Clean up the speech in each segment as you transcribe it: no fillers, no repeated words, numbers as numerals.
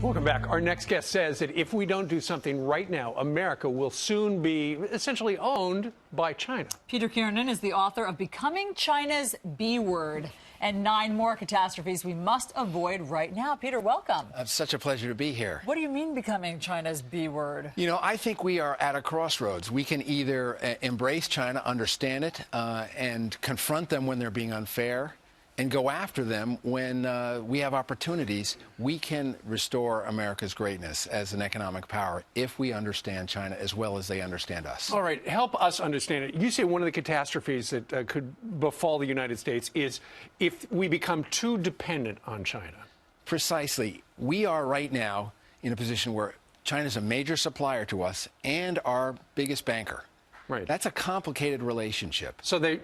Welcome back. Our next guest says that if we don't do something right now, America will soon be essentially owned by China. Peter Kiernan is the author of Becoming China's B Word and 9 more catastrophes we must avoid right now. Peter, welcome. It's such a pleasure to be here. What do you mean becoming China's B word? You know, I think we are at a crossroads. We can either embrace China, understand it, and confront them when they're being unfair, and go after them when we have opportunities. We can restore America's greatness as an economic power if we understand China as well as they understand us. All right, help us understand it. You say one of the catastrophes that could befall the United States is if we become too dependent on China. Precisely. We are right now in a position where China is a major supplier to us and our biggest banker. Right. That's a complicated relationship. So they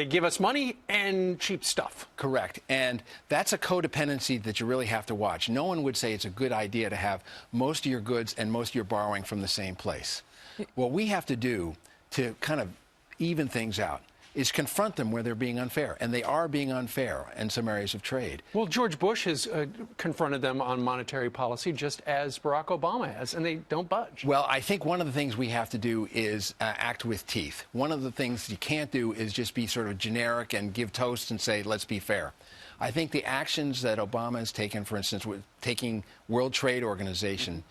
give us money and cheap stuff. Correct. And that's a codependency that you really have to watch. No one would say it's a good idea to have most of your goods and most of your borrowing from the same place. What we have to do to kind of even things out is confront them where they're being unfair. And they are being unfair in some areas of trade. Well, George Bush has confronted them on monetary policy just as Barack Obama has, and they don't budge. Well, I think one of the things we have to do is act with teeth. One of the things you can't do is just be sort of generic and give toast and say, let's be fair. I think the actions that Obama has taken, for instance, with taking World Trade Organization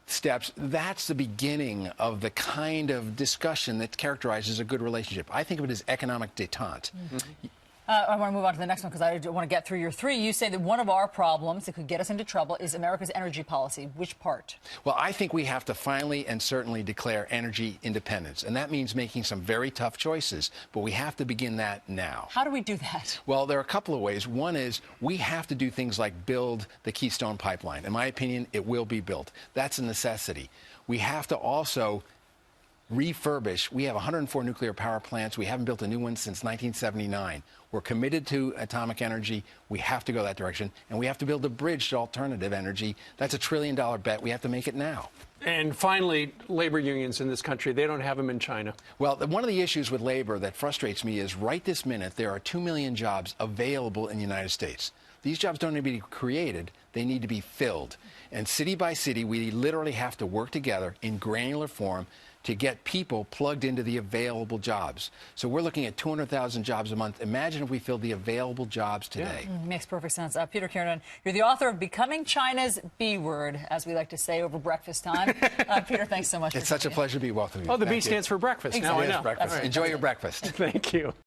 steps, that's the beginning of the kind of discussion that characterizes a good relationship. I think of it as economic détente. Mm-hmm. I want to move on to the next one because I want to get through your 3. You say that one of our problems that could get us into trouble is America's energy policy. Which part? Well, I think we have to finally and certainly declare energy independence. And that means making some very tough choices. But we have to begin that now. How do we do that? Well, there are a couple of ways. One is we have to do things like build the Keystone Pipeline. In my opinion, it will be built. That's a necessity. We have to also refurbish. We have 104 nuclear power plants. We haven't built a new one since 1979. We're committed to atomic energy. We have to go that direction. And we have to build a bridge to alternative energy. That's a $1 trillion bet. We have to make it now. And finally, labor unions in this country, they don't have them in China. Well, one of the issues with labor that frustrates me is right this minute, there are 2 million jobs available in the United States. These jobs don't need to be created. They need to be filled. And city by city, we literally have to work together in granular form to get people plugged into the available jobs. So we're looking at 200,000 jobs a month. Imagine if we filled the available jobs today. Yeah. Makes perfect sense. Peter Kiernan, you're the author of Becoming China's B Word, as we like to say over breakfast time. Peter, thanks so much. It's such a pleasure to be welcome. Oh, the B stands for breakfast. Exactly. Now I know. Breakfast. Right. Enjoy your breakfast. Thank you.